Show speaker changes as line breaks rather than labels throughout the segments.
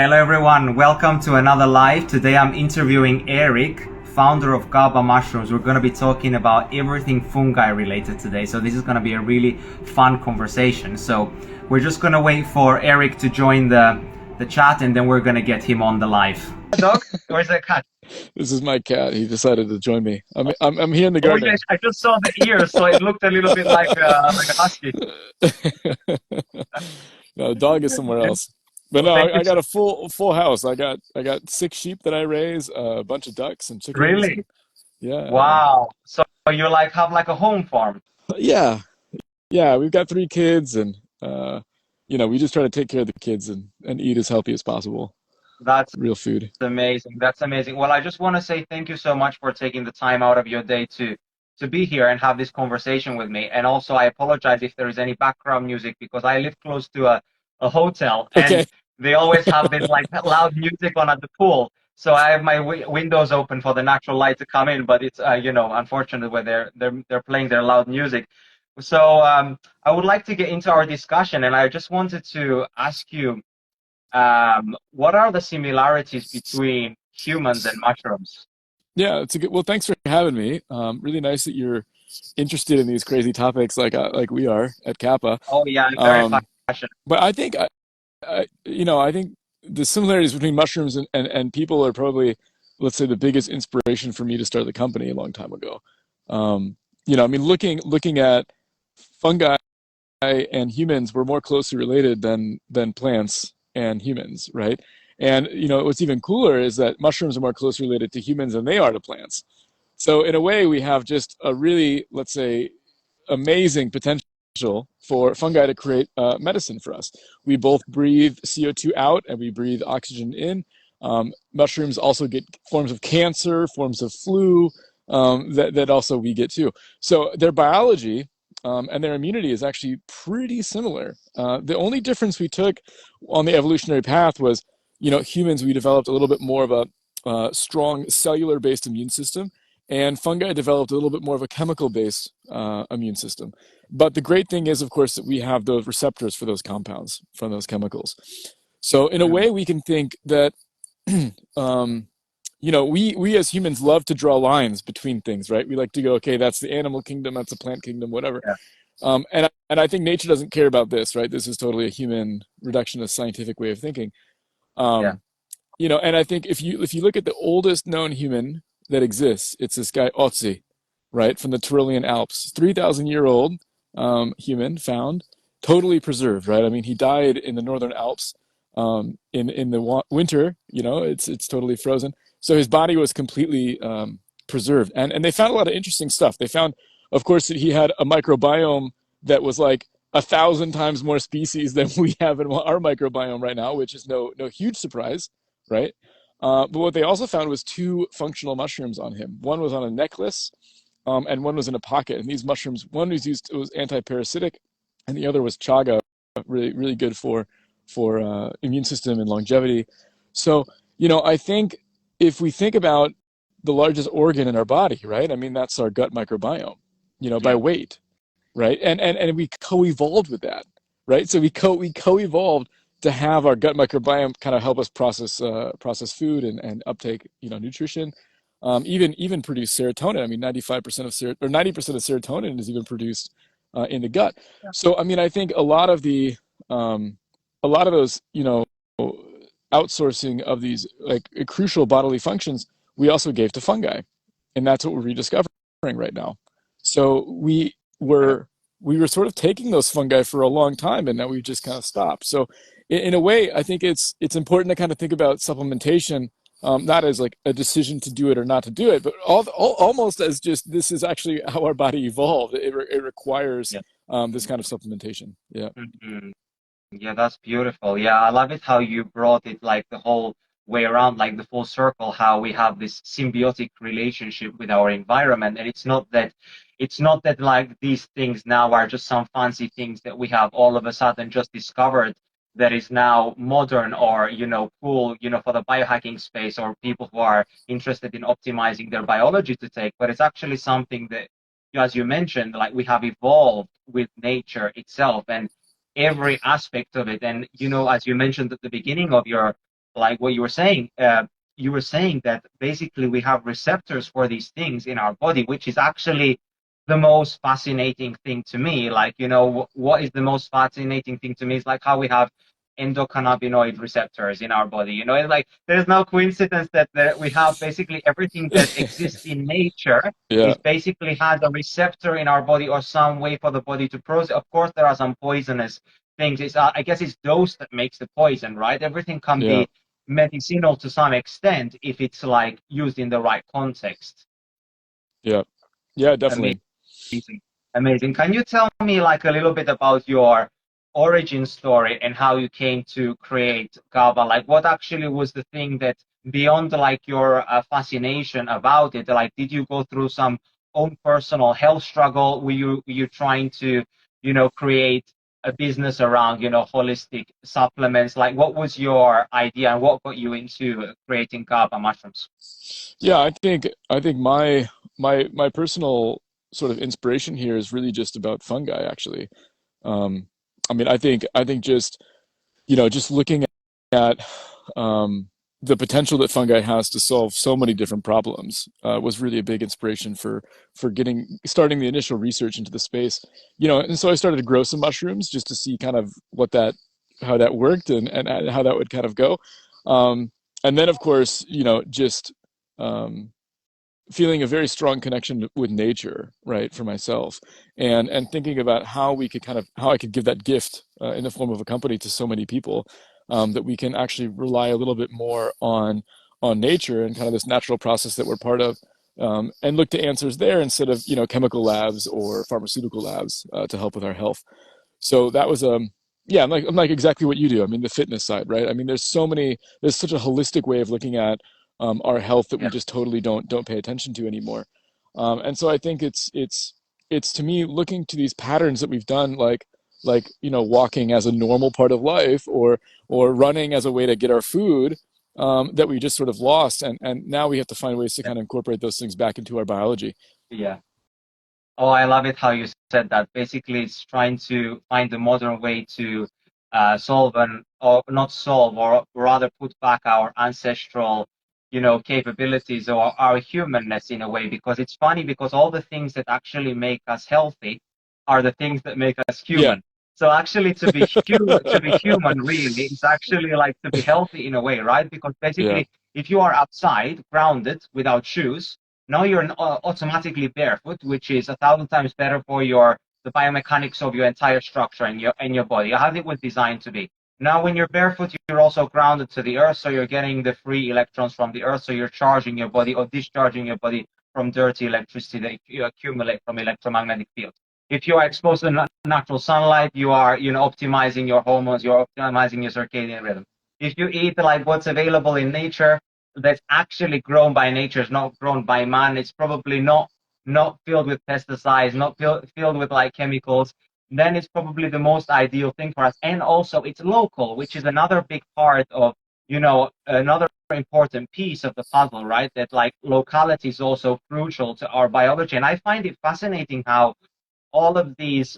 Hello everyone, welcome to another live. Today I'm interviewing Eric, founder of Kääpä Mushrooms. We're going to be talking about everything fungi related today. So this is going to be a really fun conversation. So we're just going to wait for Eric to join the chat and then we're going to get him on the live. Dog? Where's the cat?
This is my cat. He decided to join me. I'm here in the
Oh
garden.
yes, I just saw the ears, so it looked a little bit like a husky.
No, the dog is somewhere else. But no, I got a full house. I got 6 sheep that I raise, a bunch of ducks and chickens.
Really?
Yeah.
Wow. So you have like a home farm?
Yeah. We've got 3 kids, and we just try to take care of the kids and eat as healthy as possible.
That's
real food.
Amazing. That's amazing. Well, I just want to say thank you so much for taking the time out of your day to be here and have this conversation with me. And also, I apologize if there is any background music because I live close to a hotel, and
Okay.
they always have this like loud music on at the pool. So I have my windows open for the natural light to come in, but it's unfortunate where they're playing their loud music. So I would like to get into our discussion, and I just wanted to ask you, what are the similarities between humans and mushrooms?
Yeah, it's a good. Well, thanks for having me. Really nice that you're interested in these crazy topics like we are at Kääpä.
Oh yeah, I'm very passionate.
But I think I think the similarities between mushrooms and people are probably, let's say, the biggest inspiration for me to start the company a long time ago. Looking at fungi and humans, we're more closely related than plants and humans, right? And what's even cooler is that mushrooms are more closely related to humans than they are to plants. So in a way, we have just a really, let's say, amazing potential for fungi to create medicine for us. We both breathe CO2 out and we breathe oxygen in. Mushrooms also get forms of cancer, forms of flu, that also we get too. So their biology and their immunity is actually pretty similar. The only difference we took on the evolutionary path was, humans, we developed a little bit more of a strong cellular-based immune system, and fungi developed a little bit more of a chemical-based immune system. But the great thing is, of course, that we have those receptors for those compounds, from those chemicals. So in a way, we can think that, we as humans love to draw lines between things, right? We like to go, okay, that's the animal kingdom, that's the plant kingdom, whatever.
Yeah.
And I think nature doesn't care about this, right? This is totally a human reductionist scientific way of thinking. And I think if you look at the oldest known human that exists, it's this guy Otzi, right, from the Tyrolean Alps, 3,000-year-old human found, totally preserved, right? I mean, he died in the northern Alps in the winter. It's totally frozen. So his body was completely preserved, and they found a lot of interesting stuff. They found, of course, that he had a microbiome that was like 1,000 times more species than we have in our microbiome right now, which is no huge surprise, right? But what they also found was 2 functional mushrooms on him. One was on a necklace, and one was in a pocket. And these mushrooms, one was anti-parasitic, and the other was chaga, really really good for immune system and longevity. So I think if we think about the largest organ in our body, right? I mean, that's our gut microbiome, by weight. Right, and we co-evolved with that, right? So we co-evolved to have our gut microbiome kind of help us process food and uptake, nutrition, even produce serotonin. I mean, 90% of serotonin is even produced in the gut.
Yeah.
So I mean, I think a lot of those, outsourcing of these like crucial bodily functions, we also gave to fungi, and that's what we're rediscovering right now. So we were sort of taking those fungi for a long time, and now we've just kind of stopped. So in a way, I think it's important to kind of think about supplementation, not as like a decision to do it or not to do it, but almost as just, this is actually how our body evolved. It requires this kind of supplementation. Yeah.
Mm-hmm. Yeah, that's beautiful. Yeah, I love it how you brought it like the whole way around, like the full circle, how we have this symbiotic relationship with our environment. And it's not that like these things now are just some fancy things that we have all of a sudden just discovered that is now modern or, cool, for the biohacking space or people who are interested in optimizing their biology to take. But it's actually something that, as you mentioned, like we have evolved with nature itself and every aspect of it. And, as you mentioned at the beginning of your like what you were saying that basically we have receptors for these things in our body, which is actually the most fascinating thing to me. Like, what is the most fascinating thing to me is like how we have endocannabinoid receptors in our body. It's like there's no coincidence that we have basically everything that exists in nature
Yeah.
is basically has a receptor in our body or some way for the body to process. Of course, there are some poisonous things. I guess it's dose that makes the poison, right? Everything can
Yeah.
be medicinal to some extent if it's like used in the right context.
Yeah. Yeah, definitely.
Amazing. Amazing. Can you tell me like a little bit about your origin story and how you came to create Kääpä? Like what actually was the thing that beyond like your fascination about it, like did you go through some own personal health struggle? Were you trying to, create a business around, holistic supplements? Like what was your idea and what got you into creating Kääpä mushrooms?
Yeah, I think my personal sort of inspiration here is really just about fungi, actually. Um, I mean, I think just just looking at the potential that fungi has to solve so many different problems was really a big inspiration for starting the initial research into the space. And so I started to grow some mushrooms just to see kind of how that worked and how that would kind of go. And then, of course, just um, feeling a very strong connection with nature, right, for myself, and thinking about how I could give that gift in the form of a company to so many people, that we can actually rely a little bit more on nature and kind of this natural process that we're part of, and look to answers there instead of chemical labs or pharmaceutical labs to help with our health. So that was yeah, I'm like exactly what you do. I mean, the fitness side, right? I mean, there's such a holistic way of looking at our health that we
Yeah.
just totally don't pay attention to anymore. And so I think it's to me looking to these patterns that we've done, like walking as a normal part of life, or running as a way to get our food, that we just sort of lost, and now we have to find ways to kind of incorporate those things back into our biology.
Yeah. Oh, I love it how you said that. Basically, it's trying to find a modern way to solve or not solve, or rather put back our ancestral, capabilities or our humanness in a way. Because it's funny because all the things that actually make us healthy are the things that make us
Yeah.
human. So actually, to be human, really, is actually like to be healthy in a way, right? Because
Yeah.
basically, if you are outside, grounded, without shoes, now you're automatically barefoot, which is 1,000 times better for the biomechanics of your entire structure and your body, as it was designed to be. Now, when you're barefoot, you're also grounded to the earth, so you're getting the free electrons from the earth, so you're charging your body or discharging your body from dirty electricity that you accumulate from electromagnetic fields. If you are exposed to natural sunlight, you are, optimizing your hormones, you're optimizing your circadian rhythm. If you eat like what's available in nature, that's actually grown by nature, is not grown by man. It's probably not filled with pesticides, not filled with like chemicals. Then it's probably the most ideal thing for us. And also it's local, which is another big part of, another important piece of the puzzle, right? That like locality is also crucial to our biology. And I find it fascinating how all of these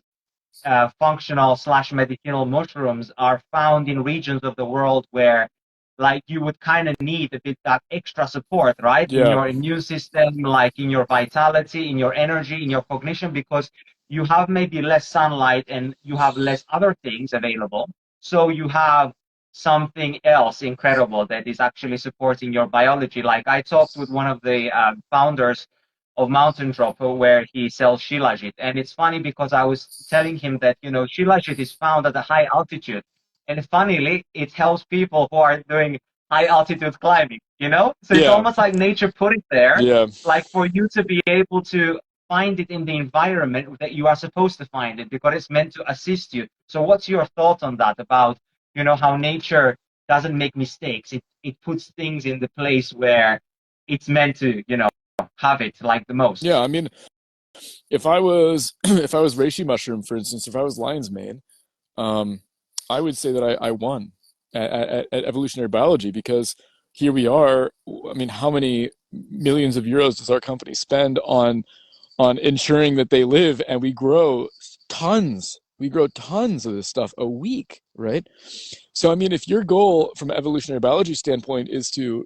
functional slash medicinal mushrooms are found in regions of the world where like you would kind of need a bit that extra support, right? In
Yeah.
your immune system, like in your vitality, in your energy, in your cognition, because you have maybe less sunlight and you have less other things available. So you have something else incredible that is actually supporting your biology. Like I talked with one of the founders of Mountain Drop where he sells shilajit. And it's funny because I was telling him that, shilajit is found at a high altitude. And funnily, it helps people who are doing high altitude climbing. So it's
Yeah.
almost like nature put it there,
Yeah.
like for you to be able to find it in the environment that you are supposed to find it because it's meant to assist you. So what's your thought on that about, how nature doesn't make mistakes? It puts things in the place where it's meant to, have it like the most.
Yeah. I mean, if I was if I was reishi mushroom, for instance, if I was lion's mane, um, I would say that I won at evolutionary biology, because here we are. I mean, how many millions of euros does our company spend on ensuring that they live, and we grow tons, We grow tons of this stuff a week, right? So I mean, if your goal from an evolutionary biology standpoint is to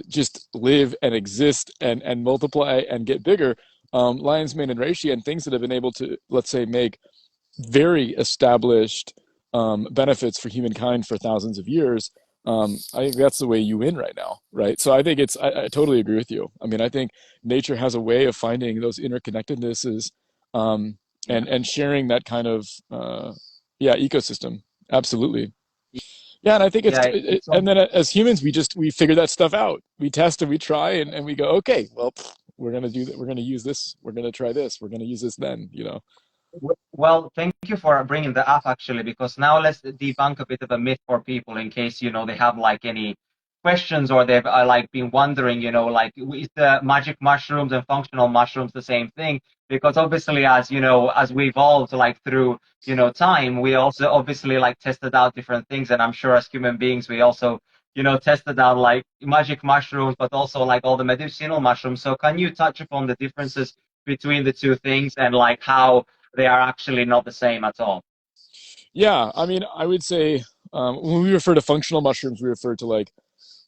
just live and exist and multiply and get bigger, lion's mane and reishi and things that have been able to, let's say, make very established benefits for humankind for thousands of years. I think that's the way you win right now, right? So I think I totally agree with you. I mean, I think nature has a way of finding those interconnectednesses, um,
Yeah.
and sharing that kind of yeah, ecosystem. Absolutely. Yeah, and I think
Yeah, it's
and then as humans, we figure that stuff out. We test and we try and we go, okay, well, we're gonna do that. We're gonna use this. We're gonna try this. We're gonna use this then. You know.
Well, thank you for bringing that up actually, because now let's debunk a bit of a myth for people in case, they have like any questions or they've like been wondering, like is the magic mushrooms and functional mushrooms the same thing? Because obviously, as we evolved like through, time, we also obviously like tested out different things. And I'm sure as human beings, we also, tested out like magic mushrooms, but also like all the medicinal mushrooms. So can you touch upon the differences between the two things and like how they are actually not the same at all?
Yeah, I mean, I would say when we refer to functional mushrooms, we refer to like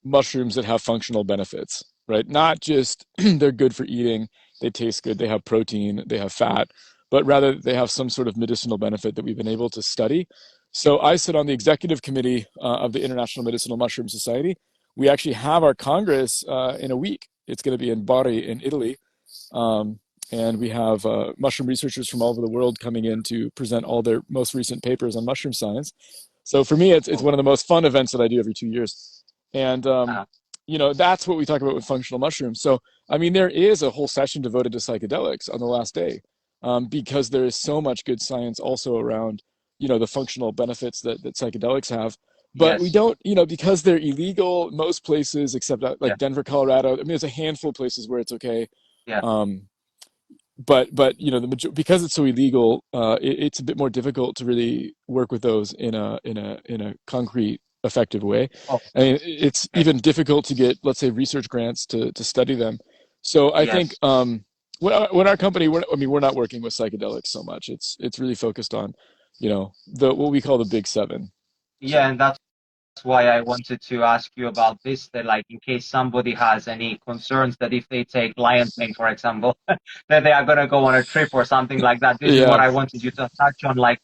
mushrooms that have functional benefits, right? Not just they're good for eating, they taste good, they have protein, they have fat, but rather they have some sort of medicinal benefit that we've been able to study. So I sit on the executive committee of the International Medicinal Mushroom Society. We actually have our congress in a week. It's going to be in Bari in Italy. Um, and we have mushroom researchers from all over the world coming in to present all their most recent papers on mushroom science. So for me, it's
Oh,
one of the most fun events that I do every 2 years. And,
uh,
that's what we talk about with functional mushrooms. So, I mean, there is a whole session devoted to psychedelics on the last day, because there is so much good science also around, the functional benefits that psychedelics have. But we
yes.
don't, because they're illegal most places except
Yeah.
like Denver, Colorado. I mean, there's a handful of places where it's okay.
Yeah.
Um, but because it's so illegal, it's a bit more difficult to really work with those in a concrete effective way.
Oh,
I mean, it's
okay.
even difficult to get, let's say, research grants to study them. So I think
Yes.
when our company, I mean, we're not working with psychedelics so much. It's really focused on, the what we call the big seven.
Yeah,
So
and that's why I wanted to ask you about this, that like in case somebody has any concerns that if they take lion's mane, for example, that they are gonna go on a trip or something like that. This is what
yeah,
I wanted you to touch on, like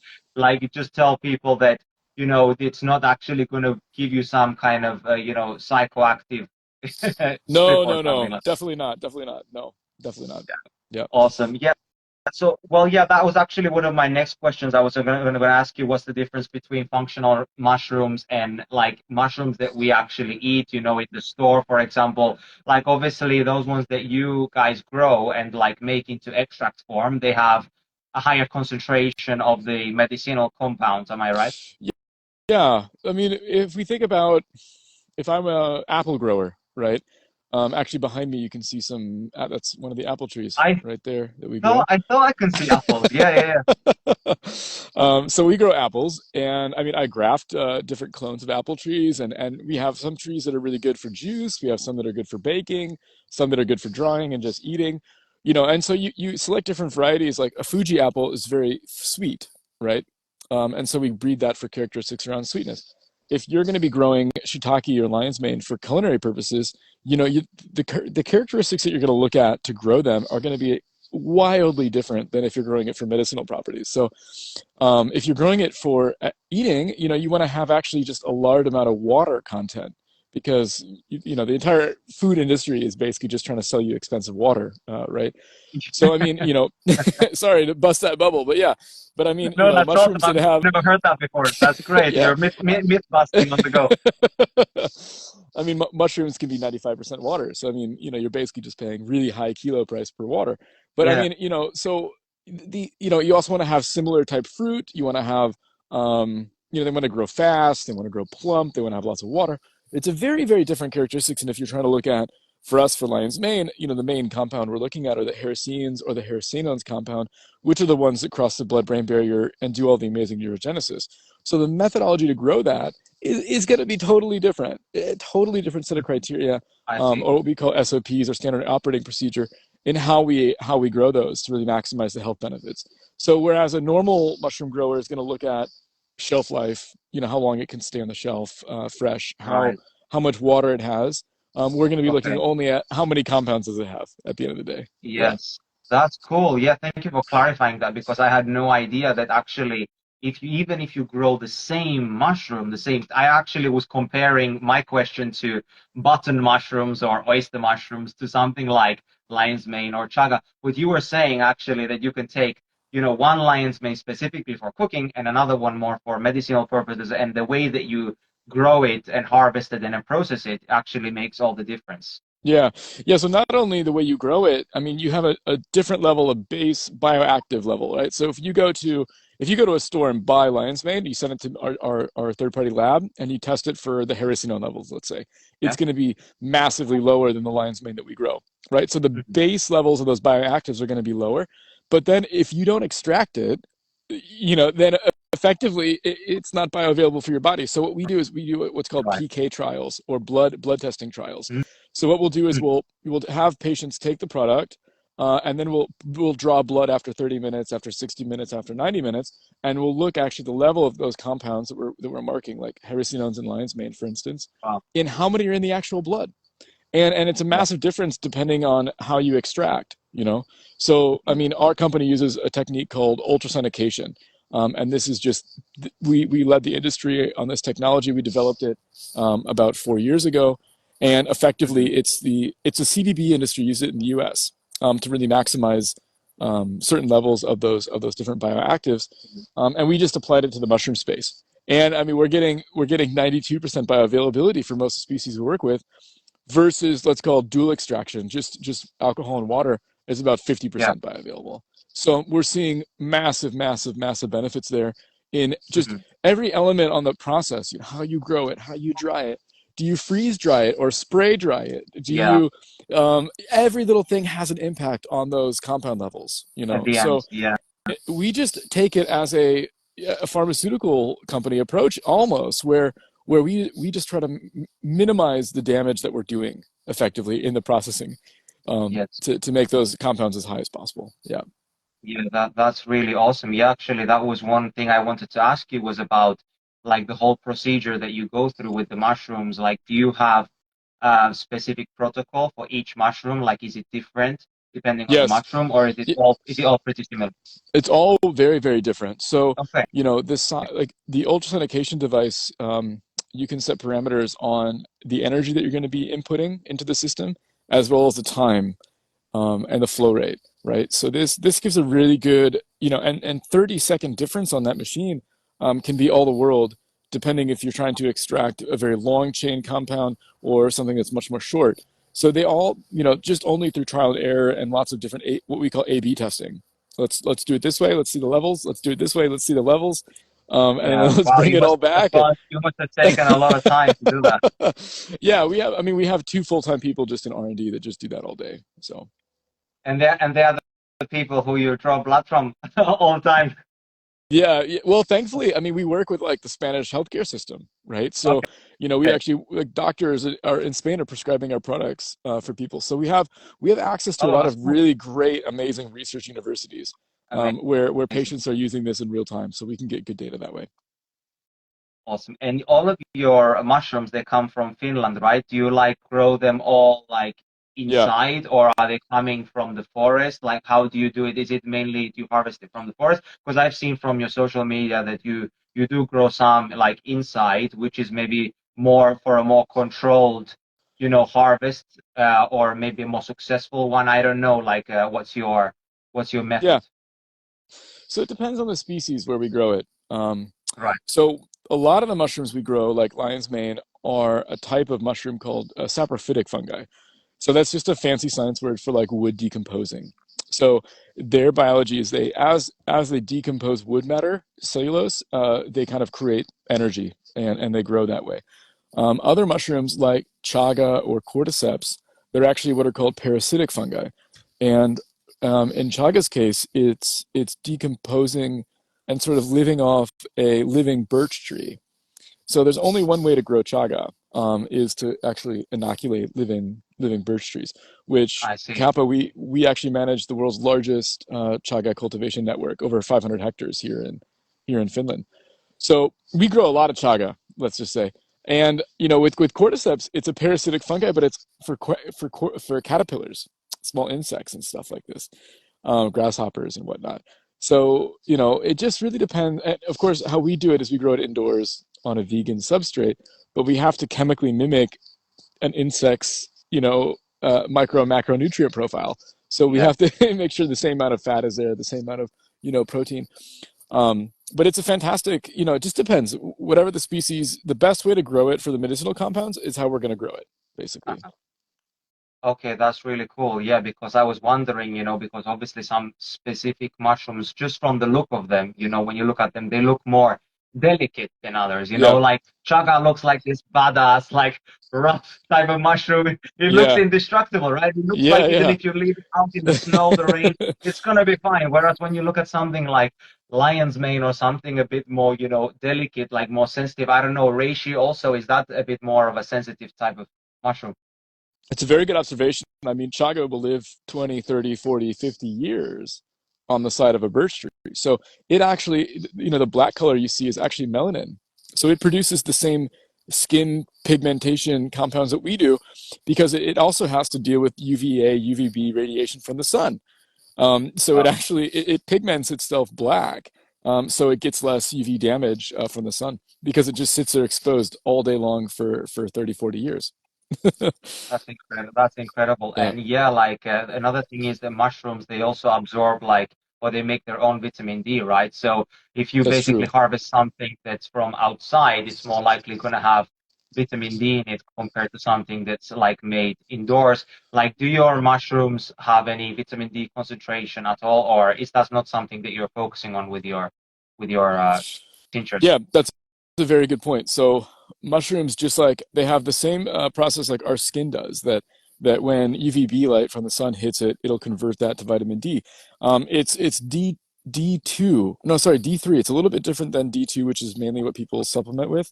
you just tell people that, it's not actually gonna give you some kind of, psychoactive trip
no,
or
no,
something
no,
like
definitely not, no, definitely not.
that.
Yeah.
Awesome. Yeah. So, well, yeah, that was actually one of my next questions. I was going to ask you what's the difference between functional mushrooms and like mushrooms that we actually eat, in the store, for example. Like, obviously, those ones that you guys grow and like make into extract form, they have a higher concentration of the medicinal compounds. Am I right?
Yeah, I mean, if we think about if I'm a apple grower, right? Actually, behind me you can see some. That's one of the apple trees
I
right there that we
thought
grow.
I thought I can see apples. Yeah, yeah,
So we grow apples, and I mean, I graft different clones of apple trees, and we have some trees that are really good for juice. We have some that are good for baking, some that are good for drying and just eating. And so you select different varieties. Like a Fuji apple is very sweet, right? And so we breed that for characteristics around sweetness. If you're going to be growing shiitake or lion's mane for culinary purposes, the characteristics that you're going to look at to grow them are going to be wildly different than if you're growing it for medicinal properties. So if you're growing it for eating, you want to have actually just a large amount of water content because the entire food industry is basically just trying to sell you expensive water, right? So I mean, sorry to bust that bubble, but yeah, but I mean,
No, that's awesome.
mushrooms that
I've
have,
never heard that before. That's great.
yeah.
You're myth busting on the go.
I mean, mushrooms can be 95% water. So, I mean, you're basically just paying really high kilo price per water. But I
Yeah.
mean, so you also want to have similar type fruit. You want to have, they want to grow fast. They want to grow plump. They want to have lots of water. It's a very, very different characteristics. And if you're trying to look at, for us, for lion's mane, the main compound we're looking at are the hericines or the hericenones compound, which are the ones that cross the blood-brain barrier and do all the amazing neurogenesis. So the methodology to grow that is going to be totally different, a totally different set of criteria,
I see.
or what we call SOPs or standard operating procedure. in how we grow those to really maximize the health benefits. So whereas a normal mushroom grower is going to look at shelf life, how long it can stay on the shelf fresh,
Right.
how much water it has, we're going to be looking
Okay.
only at how many compounds does it have at the end of the day. Yeah.
Yes, that's cool. Yeah, thank you for clarifying that because I had no idea that actually even if you grow the same mushroom, I actually was comparing my question to button mushrooms or oyster mushrooms to something like lion's mane or chaga. But you were saying actually that you can take, one lion's mane specifically for cooking and another one more for medicinal purposes, and the way that you grow it and harvest it and then process it actually makes all the difference.
Yeah. Yeah. So not only the way you grow it, I mean, you have a different level of base bioactive level, right? So if you go to a store and buy lion's mane, you send it to our third party lab and you test it for the hericynone levels, let's say,
Yeah.
it's going to be massively lower than the lion's mane that we grow, right? So the
Mhm.
base levels of those bioactives are going to be lower. But then if you don't extract it, then effectively it's not bioavailable for your body. So what we do is we do what's called
Right.
PK trials or blood testing trials.
Mhm.
So what we'll do is we'll have patients take the product, and then we'll draw blood after 30 minutes, after 60 minutes, after 90 minutes, and we'll look actually the level of those compounds that we're marking, like hericenones and lion's mane, for instance,
Wow.
in how many are in the actual blood. And it's a
Yeah.
massive difference depending on how you extract. So I mean, our company uses a technique called ultrasonication, and this is just we led the industry on this technology. We developed it about 4 years ago, and
Mhm.
effectively it's a CBD industry uses it in the U.S. To really maximize certain levels of those different bioactives, and we just applied it to the mushroom space. And I mean, we're getting 92% bioavailability for most of the species we work with, versus let's call it dual extraction, just alcohol and water is about
Yeah.
50% bioavailable. So we're seeing massive, massive, massive benefits there in just
Mhm.
every element on the process. How you grow it, how you dry it. Do you freeze dry it or spray dry it? Do
Yeah.
you every little thing has an impact on those compound levels,
At the
So
end. Yeah.
we just take it as a pharmaceutical company approach almost, where we just try to minimize the damage that we're doing effectively in the processing,
Yes.
to make those compounds as high as possible. Yeah.
Yeah, that's really awesome. Yeah, actually, that was one thing I wanted to ask you was about like the whole procedure that you go through with the mushrooms. Like, do you have a specific protocol for each mushroom? Like, is it different depending on the
Yes.
mushroom, or is it all pretty similar?
It's all very, very different. So,
Okay.
this like the ultrasonication device, you can set parameters on the energy that you're going to be inputting into the system, as well as the time, and the flow rate, right? So this gives a really good, and 30-second difference on that machine can be all the world, depending if you're trying to extract a very long chain compound or something that's much more short. So they all, just only through trial and error and lots of different what we call A/B testing. Let's do it this way. Let's see the levels. Let's do it this way. Let's see the levels, and
Yeah.
then let's
Wow,
bring it all back. And
you must have taken a lot of time to do that.
yeah, we have two full-time people just in R&D that just do that all day. So.
And they're the people who you draw blood from all the time.
Yeah, yeah, well, thankfully, I mean, we work with like the Spanish healthcare system, right? So, we
Okay.
actually like doctors are in Spain are prescribing our products for people. So we have access to a
Oh,
lot
that's
of
cool.
really great, amazing research universities, where
Amazing.
patients are using this in real time, so we can get good data that way.
Awesome. And all of your mushrooms, they come from Finland, right? Do you like grow them all like
Yeah.
inside or are they coming from the forest? Like how do you do it? Is it mainly do you harvest it from the forest? Because I've seen from your social media that you do grow some like inside, which is maybe more for a more controlled, harvest, or maybe a more successful one. I don't know. Like, what's your
Yeah.
method?
So it depends on the species where we grow it.
Right.
So a lot of the mushrooms we grow, like lion's mane, are a type of mushroom called saprophytic fungi. So that's just a fancy science word for like wood decomposing. So their biology is as they decompose wood matter, cellulose, they kind of create energy and they grow that way. Other mushrooms like chaga or cordyceps, they're actually what are called parasitic fungi, and in chaga's case, it's decomposing and sort of living off a living birch tree. So there's only one way to grow chaga, is to actually inoculate living living birch trees, which
I see.
Kääpä, we actually manage the world's largest chaga cultivation network, over 500 hectares here in Finland. So we grow a lot of chaga, let's just say. And with cordyceps, it's a parasitic fungi, but it's for caterpillars, small insects and stuff like this, grasshoppers and whatnot. So it just really depends. And of course, how we do it is we grow it indoors on a vegan substrate, but we have to chemically mimic an insect's micro and macronutrient profile. So we
Yeah.
have to make sure the same amount of fat is there, the same amount of protein. But it's a fantastic, it just depends. Whatever the species, the best way to grow it for the medicinal compounds is how we're going to grow it, basically.
Okay, that's really cool. Yeah, because I was wondering, because obviously some specific mushrooms, just from the look of them, when you look at them, they look more delicate than others.
Yeah,
Like chaga looks like this badass, like rough type of mushroom. It looks
yeah,
indestructible, right? It looks
yeah,
like even
yeah.
if you leave it out in the snow, the rain, it's gonna be fine. Whereas when you look at something like lion's mane or something a bit more, delicate, like more sensitive, I don't know, reishi also, is that a bit more of a sensitive type of mushroom?
It's a very good observation. I mean, chaga will live 20, 30, 40, 50 years on the side of a birch tree. So it actually, the black color you see is actually melanin. So it produces the same skin pigmentation compounds that we do because it also has to deal with UVA, UVB radiation from the sun. So it actually it pigments itself black, so it gets less UV damage from the sun because it just sits there exposed all day long for 30, 40 years.
That's incredible. That's incredible.
Yeah,
And yeah, like another thing is the mushrooms, they also absorb like, or they make their own vitamin D, right? So if you
that's
basically
true.
harvest something that's from outside, it's more likely going to have vitamin D in it compared to something that's like made indoors. Like, do your mushrooms have any vitamin D concentration at all, or is that not something that you're focusing on with your tinctures?
Yeah, that's a very good point. So mushrooms, just like they have the same process like our skin does, that when UVB light from the sun hits it, it'll convert that to vitamin D. It's D2, no, sorry, D3. It's a little bit different than D2, which is mainly what people supplement with.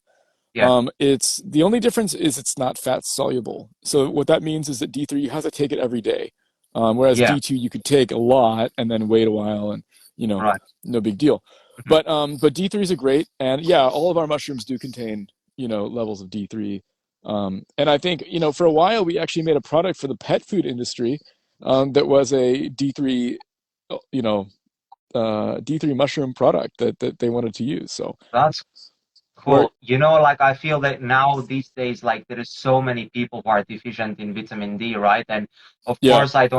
Yeah,
It's the only difference is it's not fat soluble. So what that means is that D3 you have to take it every day, whereas
yeah,
D2 you could take a lot and then wait a while and
right.
no big deal.
Mhm.
But D3s are great, and yeah, all of our mushrooms do contain levels of D3. And I think for a while we actually made a product for the pet food industry that was a D3 you know D3 mushroom product that they wanted to use. So
That's
we're
cool. Like I feel that now these days, like there is so many people who are deficient in vitamin D, right? And of
yeah.
course, I'm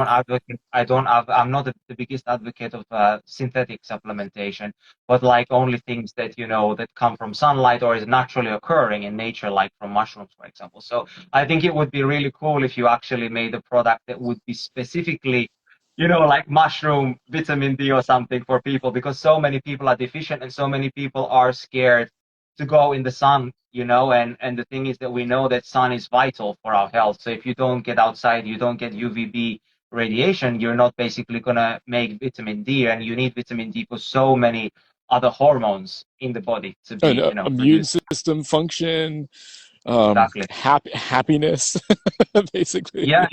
not the biggest advocate of synthetic supplementation, but like only things that, that come from sunlight or is naturally occurring in nature, like from mushrooms, for example. So I think it would be really cool if you actually made a product that would be specifically, like mushroom vitamin D or something for people, because so many people are deficient and so many people are scared to go in the sun, and the thing is that we know that sun is vital for our health. So if you don't get outside, you don't get UVB radiation, you're not basically gonna make vitamin D, and you need vitamin D for so many other hormones in the body to
And
be,
immune
produced.
system function,
Exactly.
happiness, basically.
Yeah,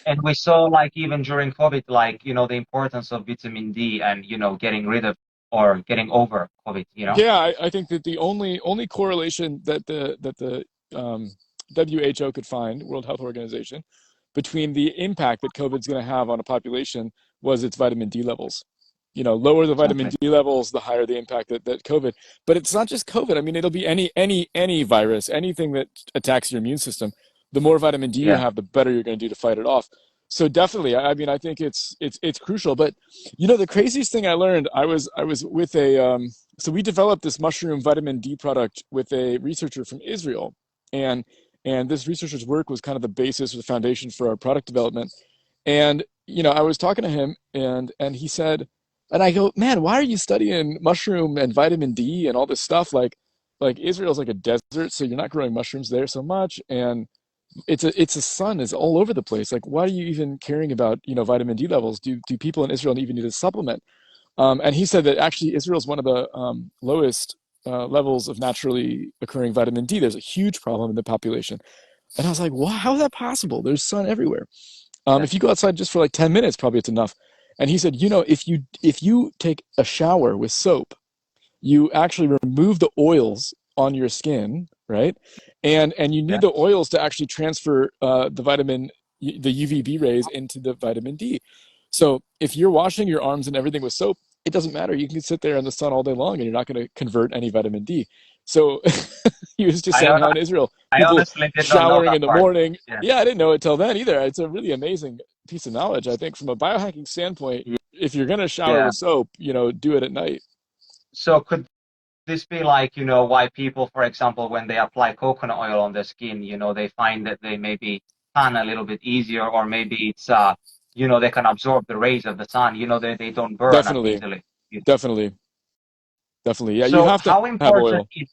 and we saw like even during COVID, like, the importance of vitamin D and, getting rid of or getting over COVID.
Yeah, I think that the only correlation that the WHO could find, World Health Organization, between the impact that COVID's going to have on a population was its vitamin D levels. Lower the vitamin
Exactly.
D levels, the higher the impact that COVID. But it's not just COVID. I mean, it'll be any virus, anything that attacks your immune system. The more vitamin D you
Yeah.
have, the better you're going to do to fight it off. So definitely, I mean, I think it's crucial. But the craziest thing I learned, I was with a so we developed this mushroom vitamin D product with a researcher from Israel, and this researcher's work was kind of the basis or the foundation for our product development. And I was talking to him, and he said, and I go, man, why are you studying mushroom and vitamin D and all this stuff? Like Israel's like a desert, so you're not growing mushrooms there so much, and it's a sun is all over the place. Like, why are you even caring about vitamin D levels? Do people in Israel even need a supplement? And he said that actually Israel is one of the lowest levels of naturally occurring vitamin D. There's a huge problem in the population. And I was like, wow, how is that possible? There's sun everywhere.
Yeah.
If you go outside just for like 10 minutes, probably it's enough. And he said, if you take a shower with soap, you actually remove the oils on your skin, right? And you need
Yeah.
the oils to actually transfer the UVB rays into the vitamin D. So if you're washing your arms and everything with soap, it doesn't matter. You can sit there in the sun all day long, and you're not going to convert any vitamin D. So he was just
I
saying
hon-
how in Israel,
I
people
honestly did not know
showering
that
in the
part.
morning.
Yeah.
Yeah, I didn't know it till then either. It's a really amazing piece of knowledge, I think, from a biohacking standpoint. If you're going to shower
Yeah.
with soap, do it at night.
So could this be like, why people, for example, when they apply coconut oil on their skin, they find that they maybe tan a little bit easier, or maybe it's, they can absorb the rays of the sun, they don't burn as
Definitely,
easily.
definitely, definitely. Yeah, you
So
have to
how
have
important
oil.
is,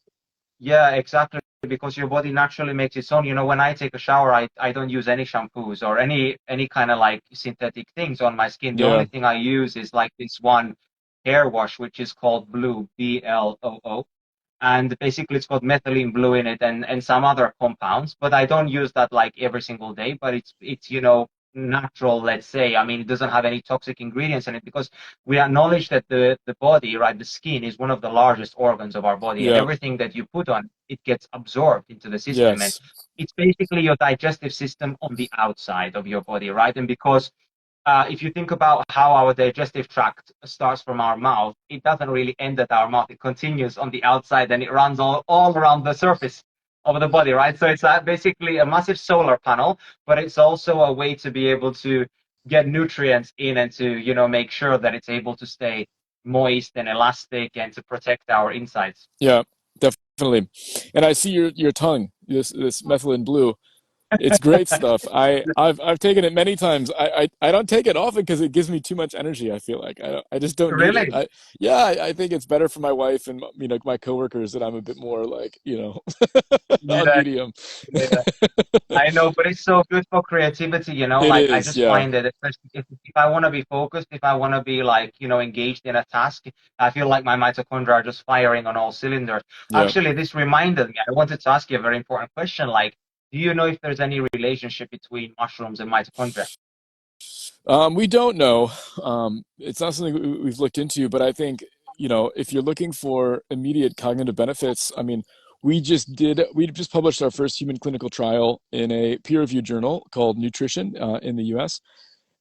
yeah, exactly, because your body naturally makes its own. When I take a shower, I don't use any shampoos or any kind of like synthetic things on my skin. The
Yeah,
only thing I use is like this one hair wash, which is called Blue, BLOO, and basically it's got methylene blue in it and some other compounds, but I don't use that like every single day. But it's natural, let's say. I mean, it doesn't have any toxic ingredients in it, because we acknowledge that the body, right, the skin is one of the largest organs of our body, and
yeah,
everything that you put on it gets absorbed into the system. And
yes,
it's basically your digestive system on the outside of your body, right? And because if you think about how our digestive tract starts from our mouth, it doesn't really end at our mouth. It continues on the outside, and it runs all around the surface of the body, right? So it's basically a massive solar panel, but it's also a way to be able to get nutrients in, and to, make sure that it's able to stay moist and elastic, and to protect our insides.
yeah, definitely. And I see your tongue, this methylene blue. It's great stuff. I've taken it many times. I don't take it often because it gives me too much energy. I feel like I just don't need it.
Really?
Yeah, I think it's better for my wife and my coworkers that I'm a bit more like on
Yeah,
medium.
yeah. I know, but it's so good for creativity,
It
like I
is,
just
yeah,
find that, especially if I want to be focused, if I want to be like, engaged in a task, I feel like my mitochondria are just firing on all cylinders.
yeah.
Actually, this reminded me, I wanted to ask you a very important question. Like, do you know if there's any relationship between mushrooms and mitochondria?
We don't know. It's not something we've looked into, but I think, if you're looking for immediate cognitive benefits, I mean, we just published our first human clinical trial in a peer-reviewed journal called Nutrition in the US.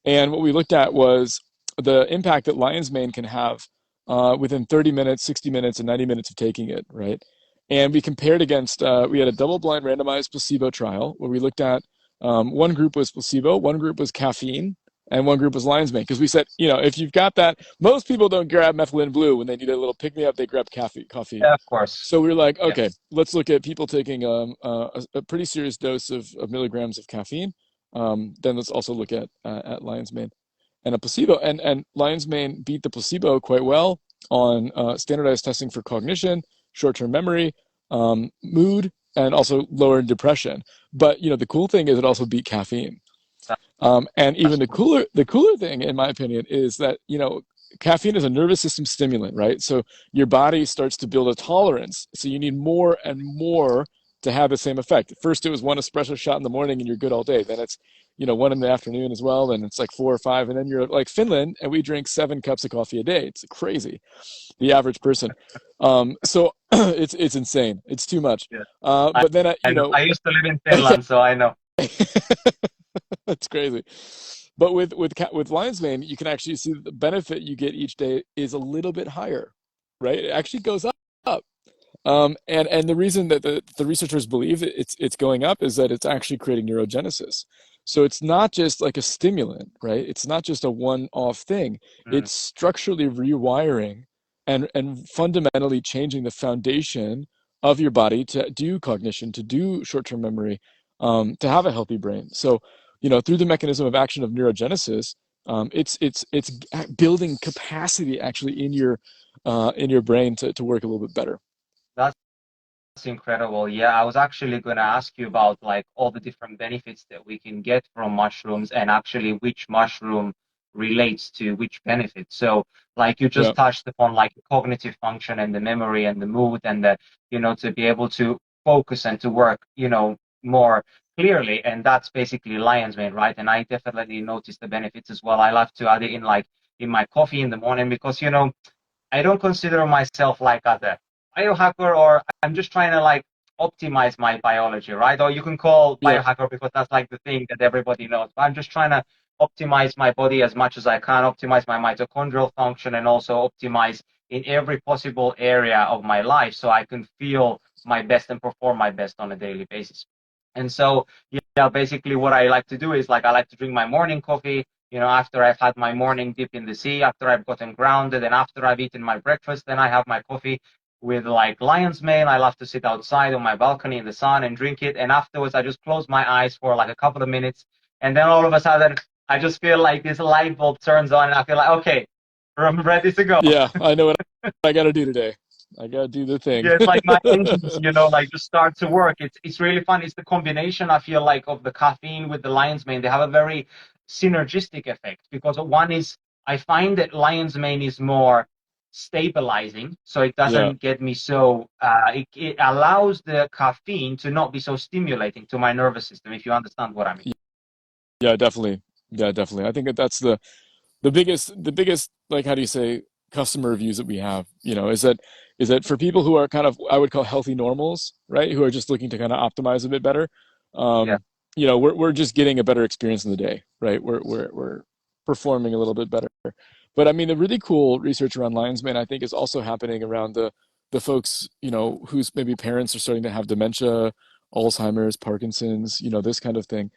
And what we looked at was the impact that lion's mane can have within 30 minutes, 60 minutes, and 90 minutes of taking it, right? And we compared against, we had a double blind randomized placebo trial where we looked at one group was placebo, one group was caffeine, and one group was lion's mane. Because we said, if you've got that, most people don't grab methylene blue when they need a little pick me up, they grab coffee.
Yeah, of course.
So we were like,
Yeah.
okay, let's look at people taking a pretty serious dose of milligrams of caffeine. Then let's also look at lion's mane and a placebo. And lion's mane beat the placebo quite well on standardized testing for cognition, short-term memory, mood, and also lower depression. But the cool thing is it also beat caffeine. And even
That's
the cooler thing, in my opinion, is that caffeine is a nervous system stimulant, right? So your body starts to build a tolerance. So you need more and more to have the same effect. First, it was one espresso shot in the morning, and you're good all day. Then it's one in the afternoon as well. Then it's like 4 or 5, and then you're like Finland, and we drink 7 cups of coffee a day. It's crazy, the average person. So it's insane. It's too much.
yeah. I,
But then
I know. I used to live in Finland, so I know.
That's crazy. But with lion's mane, you can actually see that the benefit you get each day is a little bit higher, right? It actually goes up. And the reason that the researchers believe it's going up is that it's actually creating neurogenesis. So it's not just like a stimulant, right? It's not just a one-off thing.
Mm.
It's structurally rewiring and fundamentally changing the foundation of your body to do cognition, to do short-term memory, to have a healthy brain. So, through the mechanism of action of neurogenesis, it's building capacity actually in your brain to work a little bit better.
That's incredible. Yeah, I was actually going to ask you about like all the different benefits that we can get from mushrooms, and actually which mushroom relates to which benefit. So, like you
Yeah.
just touched upon like the cognitive function and the memory and the mood, and the, to be able to focus and to work, more clearly, and that's basically lion's mane, right? And I definitely notice the benefits as well. I love to add it in like in my coffee in the morning because I don't consider myself like as a biohacker, or I'm just trying to like optimize my biology, right? Or you can call
Yeah.
biohacker because that's like the thing that everybody knows. But I'm just trying to optimize my body as much as I can, optimize my mitochondrial function, and also optimize in every possible area of my life so I can feel my best and perform my best on a daily basis. And so, yeah, basically what I like to do is like I like to drink my morning coffee, after I've had my morning dip in the sea, after I've gotten grounded, and after I've eaten my breakfast, then I have my coffee with like lion's mane. I love to sit outside on my balcony in the sun and drink it. And afterwards, I just close my eyes for like a couple of minutes. And then all of a sudden, I just feel like this light bulb turns on and I feel like, okay, I'm ready to go.
Yeah, I know what I got to do today. I got to do the thing.
Yeah, it's like my engines, like just start to work. It's really fun. It's the combination, I feel like, of the caffeine with the lion's mane. They have a very synergistic effect because one is, I find that lion's mane is more stabilizing, so it
Yeah.
doesn't get me so, it allows the caffeine to not be so stimulating to my nervous system, if you understand what I mean.
Yeah, definitely. Yeah, definitely. I think that that's the biggest like how do you say customer reviews that we have, is that for people who are kind of I would call healthy normals, right? Who are just looking to kind of optimize a bit better.
Yeah.
We're just getting a better experience in the day, right? We're performing a little bit better. But I mean, the really cool research around lion's mane, I think, is also happening around the folks, whose maybe parents are starting to have dementia, Alzheimer's, Parkinson's, this kind of thing.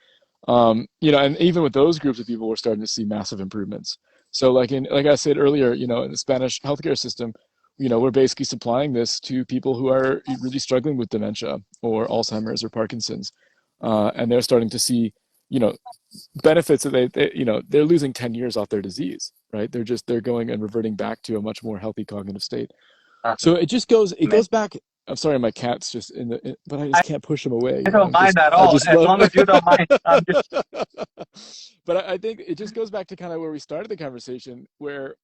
And even with those groups of people, we're starting to see massive improvements. So like I said earlier, in the Spanish healthcare system, we're basically supplying this to people who are really struggling with dementia or Alzheimer's or Parkinson's. And they're starting to see, you know, benefits that they're losing 10 years off their disease, right? They're going and reverting back to a much more healthy cognitive state.
That's
So it
amazing.
goes back. I'm sorry, my cat's just but I just can't push him away.
I don't
I'm
mind
just,
at
I
all,
just
as
love.
long as you don't mind.
But I think it just goes back to kind of where we started the conversation, where,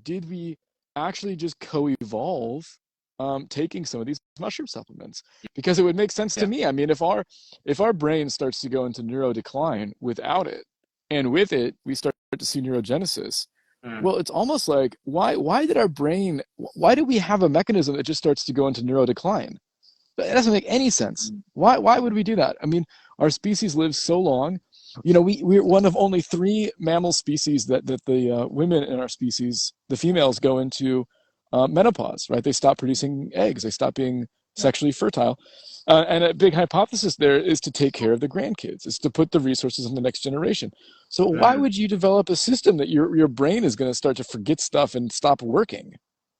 did we actually just co-evolve, taking some of these mushroom supplements? Because it would make sense to
Yeah.
me. I mean, if our brain starts to go into neurodecline without it, and with it we start to see neurogenesis,
Mm.
well, it's almost like why do we have a mechanism that just starts to go into neurodecline? It doesn't make any sense.
Mm.
Why would we do that? I mean, our species lives so long. We're one of only three mammal species that the women in our species, the females, go into menopause, right? They stop producing eggs. They stop being
Yeah.
sexually fertile. And a big hypothesis there is to take care of the grandkids. Is to put the resources on the next generation. So why
Mm.
would you develop a system that your brain is going to start to forget stuff and stop working?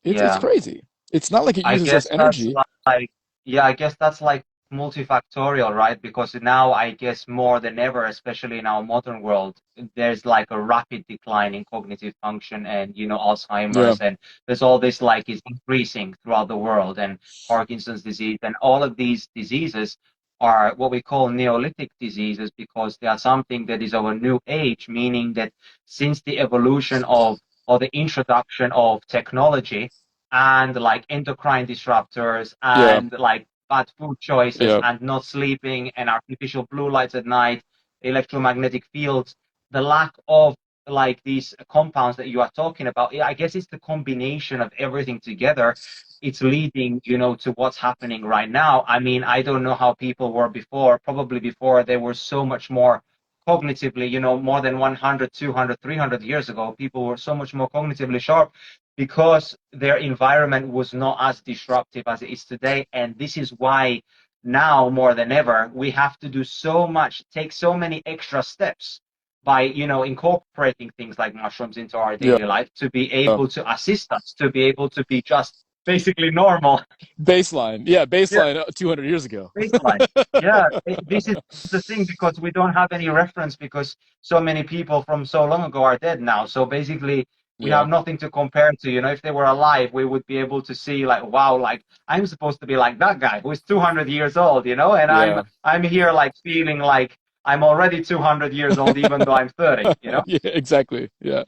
It's
Yeah.
crazy. It's not like it
I
uses less
guess that's
energy.
like, yeah, I guess that's like multifactorial, right? Because now I guess more than ever, especially in our modern world, there's like a rapid decline in cognitive function and,
Yeah.
Alzheimer's, and there's all this like is increasing throughout the world, and Parkinson's disease, and all of these diseases are what we call Neolithic diseases because they are something that is of a new age, meaning that since the evolution of or the introduction of technology and like endocrine disruptors
Yeah.
and like bad food choices
Yeah.
and not sleeping and artificial blue lights at night, electromagnetic fields, the lack of like these compounds that you are talking about, I guess it's the combination of everything together. It's leading, to what's happening right now. I mean, I don't know how people were before. Probably before they were so much more cognitively, more than 100, 200, 300 years ago, people were so much more cognitively sharp because their environment was not as disruptive as it is today. And this is why now more than ever, we have to do so much, take so many extra steps by, incorporating things like mushrooms into our
Yeah.
daily life to be able to assist us, to be able to be just basically normal.
Baseline. Yeah,
Yeah,
baseline 200 years ago.
baseline. Yeah, this is the thing because we don't have any reference because so many people from so long ago are dead now. So basically, we
Yeah.
have nothing to compare to. If they were alive, we would be able to see like, wow, like I'm supposed to be like that guy who is 200 years old, and I'm
Yeah.
I'm here like feeling like I'm already 200 years old even though I'm 30.
Yeah, exactly. Yeah.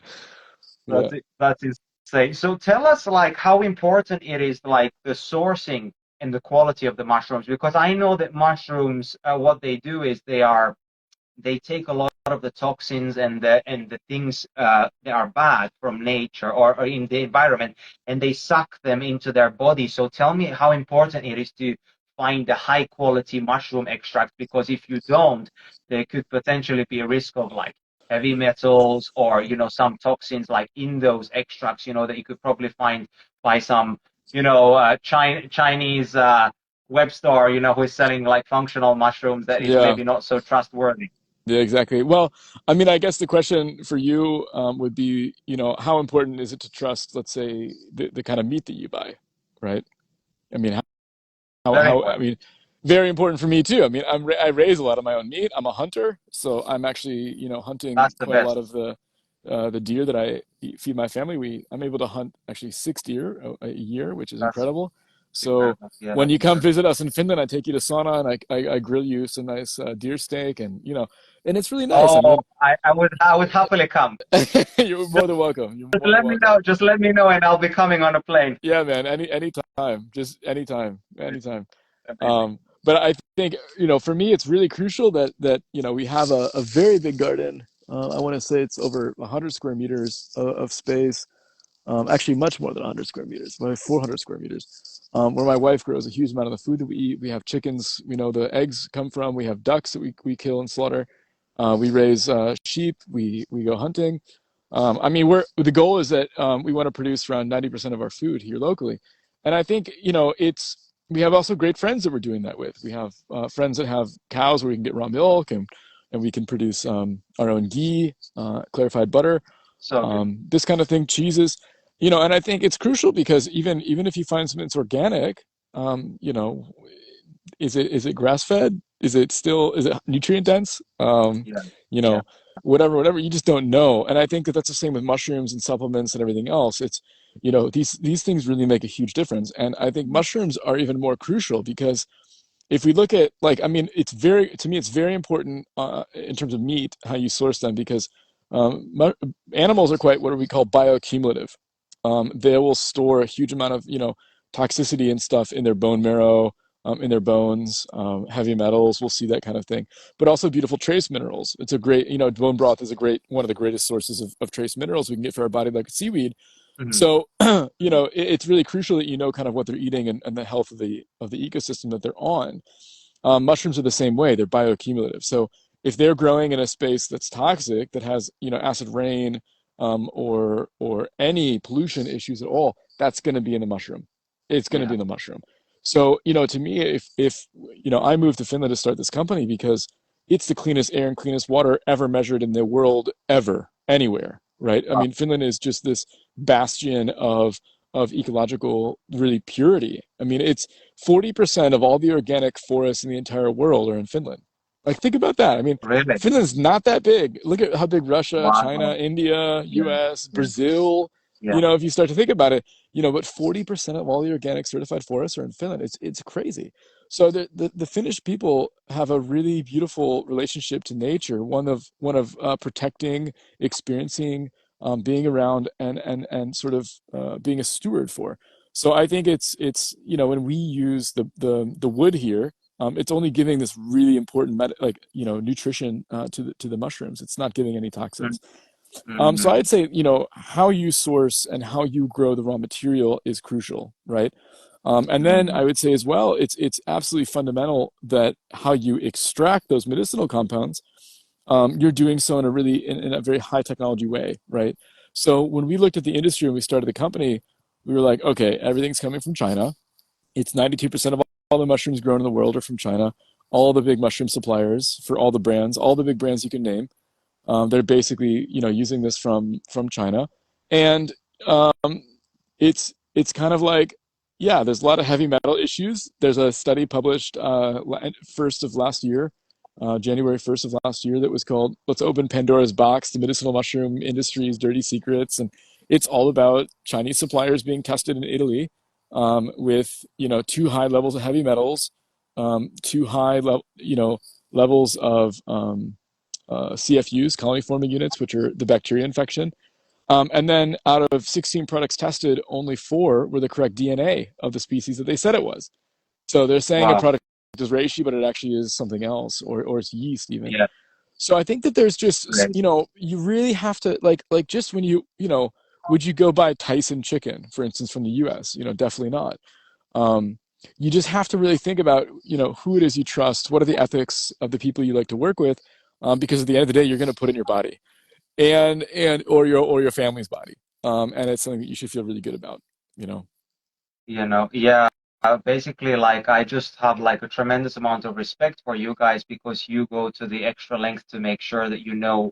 Yeah.
That's it. That's insane. So tell us like how important it is like the sourcing and the quality of the mushrooms, because I know that mushrooms, what they do is they take a lot of the toxins and the things that are bad from nature or in the environment, and they suck them into their body. So tell me how important it is to find the high quality mushroom extract, because if you don't, there could potentially be a risk of like heavy metals or some toxins like in those extracts, that you could probably find by some Chinese web store, who is selling like functional mushrooms that is
Yeah.
maybe not so trustworthy.
Yeah, exactly. Well, I mean, I guess the question for you would be, how important is it to trust, let's say, the kind of meat that you buy, right? I mean,
Very
I
important.
mean, very important for me too. I mean, I raise a lot of my own meat. I'm a hunter, so I'm actually, hunting
That's the
quite a lot
best.
of the deer that feed my family. I'm able to hunt actually 6 deer a year, which is
That's
incredible. So
incredible. Yeah,
when
that's
you come
incredible.
visit us in Finland, I take you to sauna and I grill you some nice deer steak, and and it's really nice. I
Oh,
mean,
I would happily come.
you're more than welcome. You're
Just
more than
let me
welcome.
know. Just let me know, and I'll be coming on a plane.
Yeah, man. Anytime, just anytime, anytime.
Amazing.
But I think for me, it's really crucial that we have a very big garden. I want to say it's over 100 square meters of space. Actually, much more than 100 square meters, about 400 square meters. Where my wife grows a huge amount of the food that we eat. We have chickens, we know the eggs come from. We have ducks that we kill and slaughter. We raise sheep. We go hunting. I mean, the goal is that we want to produce around 90% of our food here locally, and I think it's we have also great friends that we're doing that with. We have friends that have cows where we can get raw milk and we can produce our own ghee, clarified butter,
So good.
this kind of thing, cheeses, and I think it's crucial because even if you find something that's organic, is it grass fed? Is it nutrient dense?
Yeah.
You
Yeah.
know, whatever. You just don't know. And I think that that's the same with mushrooms and supplements and everything else. It's these things really make a huge difference. And I think mushrooms are even more crucial because if we look at like I mean, it's very important in terms of meat how you source them because animals are quite what we call bioaccumulative. They will store a huge amount of toxicity and stuff in their bone marrow, in their bones, heavy metals. We'll see that kind of thing, but also beautiful trace minerals. It's a great bone broth is a great one of the greatest sources of trace minerals we can get for our body, like seaweed.
Mhm.
So it's really crucial that you know kind of what they're eating and the health of the ecosystem that they're on. Mushrooms are the same way; they're bioaccumulative. So if they're growing in a space that's toxic, that has acid rain or any pollution issues at all, that's going to be in the mushroom. It's going to be
Yeah.
in the mushroom. So to me, if I moved to Finland to start this company because it's the cleanest air and cleanest water ever measured in the world ever anywhere, right? I
Wow.
mean, Finland is just this bastion of ecological really purity. I mean, it's 40% of all the organic forests in the entire world are in Finland. Like, think about that. I mean,
Really?
Finland's not that big. Look at how big Russia, China,
Wow.
India,
Yeah.
US,
Yeah.
Brazil,
Yeah.
if you start to think about it, but 40% of all the organic certified forests are in Finland. It's crazy. So the Finnish people have a really beautiful relationship to nature, one of protecting, experiencing, being around, and sort of being a steward for. So I think it's when we use the wood here, it's only giving this really important nutrition to the mushrooms. It's not giving any toxins. So
Mm-hmm.
I'd say how you source and how you grow the raw material is crucial, right? And then
Mm-hmm.
I would say as well, it's absolutely fundamental that how you extract those medicinal compounds, you're doing so in a very high technology way, right? So when we looked at the industry and we started the company, we were like, okay, everything's coming from China. It's 92% of all the mushrooms grown in the world are from China. All the big mushroom suppliers for all the brands, all the big brands you can name, they're basically using this from China, and um, it's kind of like yeah, there's a lot of heavy metal issues. There's a study published first of last year, January 1st of last year, that was called "Let's Open Pandora's Box: The Medicinal Mushroom Industry's Dirty Secrets," and it's all about Chinese suppliers being tested in Italy with too high levels of heavy metals, too high levels of CFUs, colony forming units, which are the bacteria infection. And then out of 16 products tested, only 4 were the correct DNA of the species that they said it was. So they're saying a
Wow.
product is reishi, but it actually is something else, or it's yeast even.
Yeah.
So I think that there's just,
Great.
you really have to like just when would you go buy Tyson chicken, for instance, from the US? Definitely not. Um, you just have to really think about, who it is you trust, what are the ethics of the people you like to work with, because at the end of the day, you're going to put it in your body and or your family's body, and it's something that you should feel really good about, you know.
Yeah, basically, like I just have like a tremendous amount of respect for you guys because you go to the extra length to make sure that you know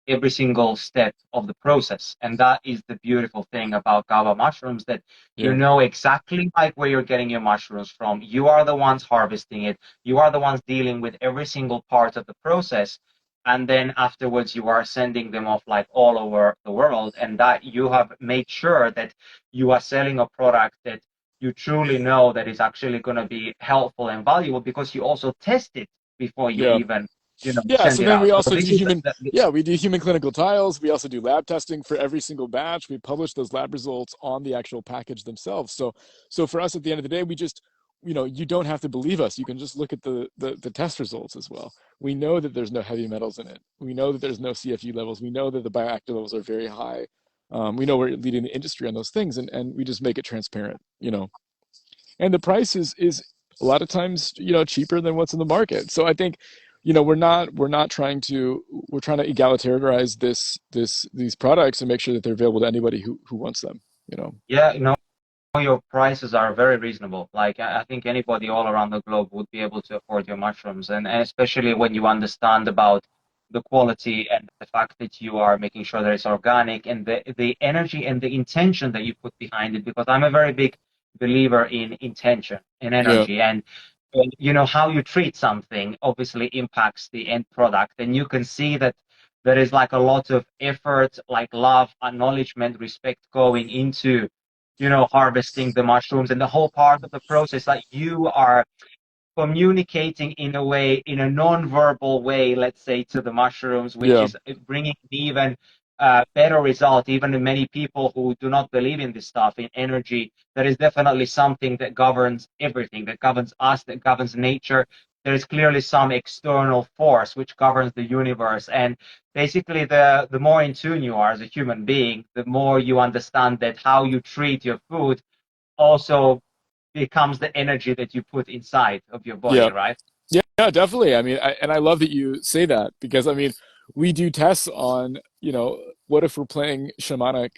every single step of the process. And that is the beautiful thing about Kääpä mushrooms, that you
Yeah,
know exactly like where you're getting your mushrooms from. You are the ones harvesting it. You are the ones dealing with every single part of the process. And then afterwards, you are sending them off like all over the world. And that you have made sure that you are selling a product that you truly know that is actually going to be helpful and valuable because you also test it before you
yeah.
even,
Yeah,
send
so
it
then we
out. So
also do
this is
we do human clinical trials. We also do lab testing for every single batch. We publish those lab results on the actual package themselves. So for us at the end of the day, we just, you don't have to believe us. You can just look at the test results as well. We know that there's no heavy metals in it. We know that there's no CFU levels. We know that the bioactive levels are very high. We know we're leading the industry on those things, and we just make it transparent. And the price is a lot of times cheaper than what's in the market. So I think we're trying to egalitarize these products and make sure that they're available to anybody who wants them.
yeah, your prices are very reasonable. Like I think anybody all around the globe would be able to afford your mushrooms, and especially when you understand about the quality and the fact that you are making sure that it's organic and the energy and the intention that you put behind it. Because I'm a very big believer in intention and
Yeah,
energy, and how you treat something obviously impacts the end product, and you can see that there is like a lot of effort, like love, acknowledgement, respect going into harvesting the mushrooms and the whole part of the process. Like you are communicating in a way, in a non-verbal way, let's say, to the mushrooms, which
yeah,
is bringing an even better result. Even to many people who do not believe in this stuff, in energy, there is definitely something that governs everything, that governs us, that governs nature. There is clearly some external force which governs the universe. And basically, the more in tune you are as a human being, the more you understand that how you treat your food also becomes the energy that you put inside of your body,
yeah,
right?
yeah, definitely. I mean, and I love that you say that, because I mean, we do tests on, what if we're playing shamanic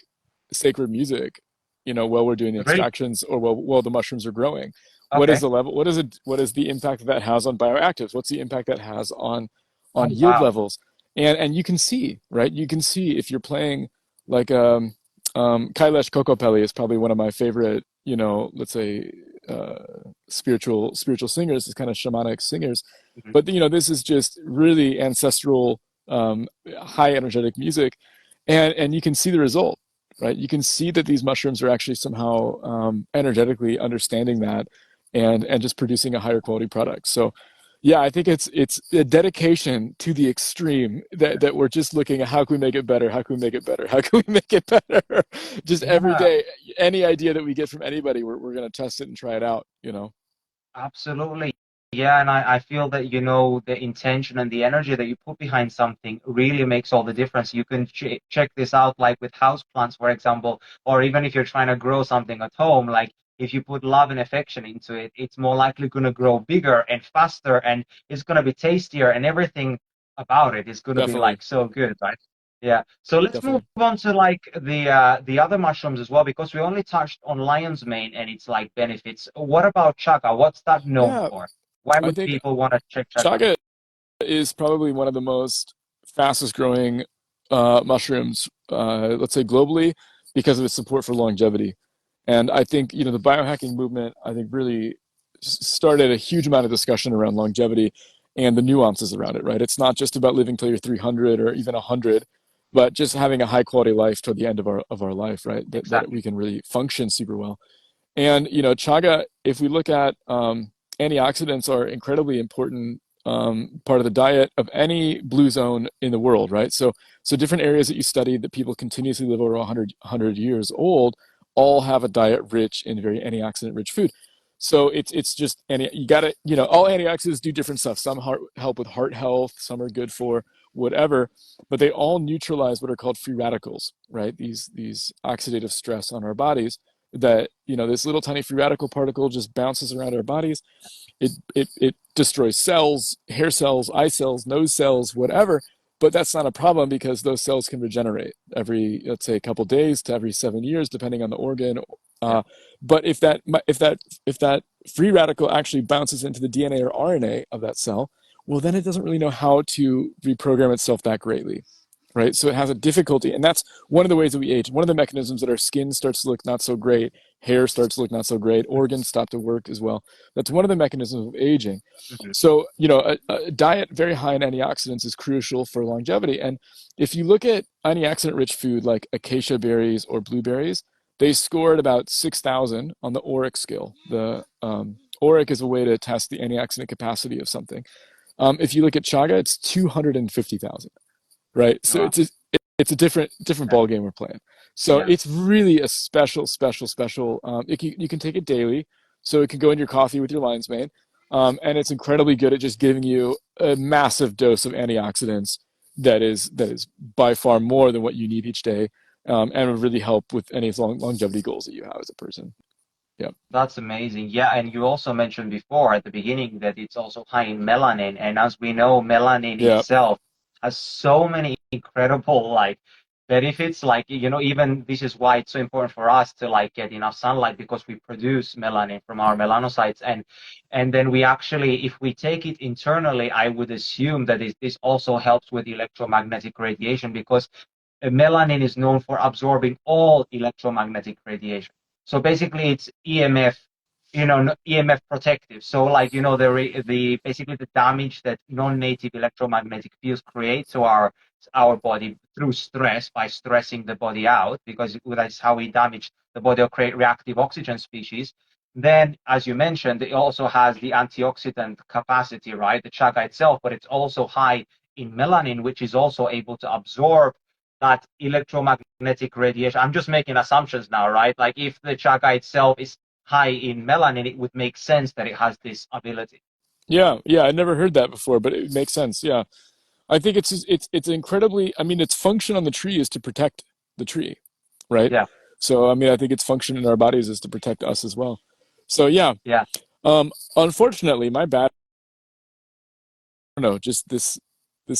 sacred music, while we're doing the
Really?
extractions, or while the mushrooms are growing. What is
Okay.
the level? What is the impact that has on bioactives? What's the impact that has on
Oh,
yield
wow.
levels? And you can see, right? You can see if you're playing like Kailash Kokopelli is probably one of my favorite, let's say spiritual singers, is kind of shamanic singers.
Mhm.
But this is just really ancestral, high energetic music, and you can see the result, right? You can see that these mushrooms are actually somehow energetically understanding that, and just producing a higher quality product. So yeah, I think it's a dedication to the extreme, that we're just looking at how can we make it better, how can we make it better, how can we make it better. Just every
Yeah,
day, any idea that we get from anybody, we're going to test it and try it out.
absolutely. Yeah, and I feel that, the intention and the energy that you put behind something really makes all the difference. You can check this out, like with houseplants, for example, or even if you're trying to grow something at home, like if you put love and affection into it, it's more likely going to grow bigger and faster, and it's going to be tastier, and everything about it is going to be
Definitely,
like so good, right? Yeah. So let's move
definitely.
on to like the other mushrooms as well, because we only touched on lion's mane and its like benefits. What about chaga? What's that known
Yeah,
for? Why
I
would
think
people want to check chaga?
chaga is probably one of the most fastest growing mushrooms, let's say globally, because of its support for longevity. And I think the biohacking movement, I think, really started a huge amount of discussion around longevity and the nuances around it. Right? It's not just about living till you're 300 or even 100, but just having a high quality life toward the end of our life. Right? That
Exactly.
we can really function super well. And chaga, if we look at antioxidants, are incredibly important part of the diet of any blue zone in the world, right? So different areas that you study that people continuously live over 100 years old all have a diet rich in very antioxidant rich food. So it's just, and you gotta, all antioxidants do different stuff. Some help with heart health, some are good for whatever, but they all neutralize what are called free radicals, right? These oxidative stress on our bodies that, this little tiny free radical particle just bounces around our bodies. It destroys cells, hair cells, eye cells, nose cells, whatever. But that's not a problem because those cells can regenerate every, let's say, a couple days to every 7 years, depending on the organ. But if that free radical actually bounces into the DNA or RNA of that cell, well, then it doesn't really know how to reprogram itself that greatly, right? So it has a difficulty, and that's one of the ways that we age. One of the mechanisms that our skin starts to look not so great, hair starts to look not so great, organs stop to work as well. That's one of the mechanisms of aging.
Mhm.
So, a diet very high in antioxidants is crucial for longevity. And if you look at antioxidant-rich food like acacia berries or blueberries, they scored about 6,000 on the ORAC scale. The ORAC is a way to test the antioxidant capacity of something. If you look at chaga, it's 250,000, right? So
Wow.
it's a different ball game we're playing. So
Yeah.
it's really a special. You can take it daily, so it can go in your coffee with your lion's mane, and it's incredibly good at just giving you a massive dose of antioxidants that is by far more than what you need each day, and will really help with any longevity goals that you have as a person. Yeah.
That's amazing. Yeah, and you also mentioned before at the beginning that it's also high in melanin. And as we know, melanin
Yeah.
itself has so many incredible benefits. Like, even this is why it's so important for us to get enough sunlight because we produce melanin from our melanocytes. And then we actually, if we take it internally, I would assume that this also helps with electromagnetic radiation because melanin is known for absorbing all electromagnetic radiation. So basically, it's EMF, EMF protective. So the basically the damage that non-native electromagnetic fields create to our body through stress by stressing the body out, because that's how we damage the body or create reactive oxygen species. Then, as you mentioned, it also has the antioxidant capacity, right? The chaga itself, but it's also high in melanin, which is also able to absorb that electromagnetic radiation. I'm just making assumptions now, right? Like if the chaga itself is high in melanin, it would make sense that it has this ability.
Yeah, yeah, I never heard that before, but it makes sense. Yeah. I think it's incredibly. I mean, its function on the tree is to protect the tree, right?
Yeah,
So I mean, I think its function in our bodies is to protect us as well. So yeah.
yeah.
Unfortunately, my bad. I don't know. Just this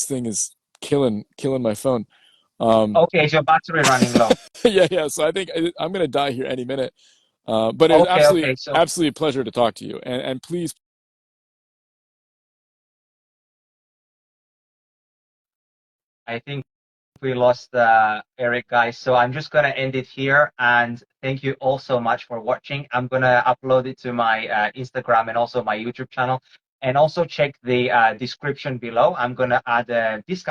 thing is killing my phone. Um,
Okay, is your battery running low?
yeah, yeah. So I think I'm gonna die here any minute. But it was
Okay, okay. So
absolutely a pleasure to talk to you. And please.
I think we lost Eric, guys. So I'm just gonna end it here. And thank you all so much for watching. I'm gonna upload it to my Instagram and also my YouTube channel. And also check the description below. I'm gonna add a discount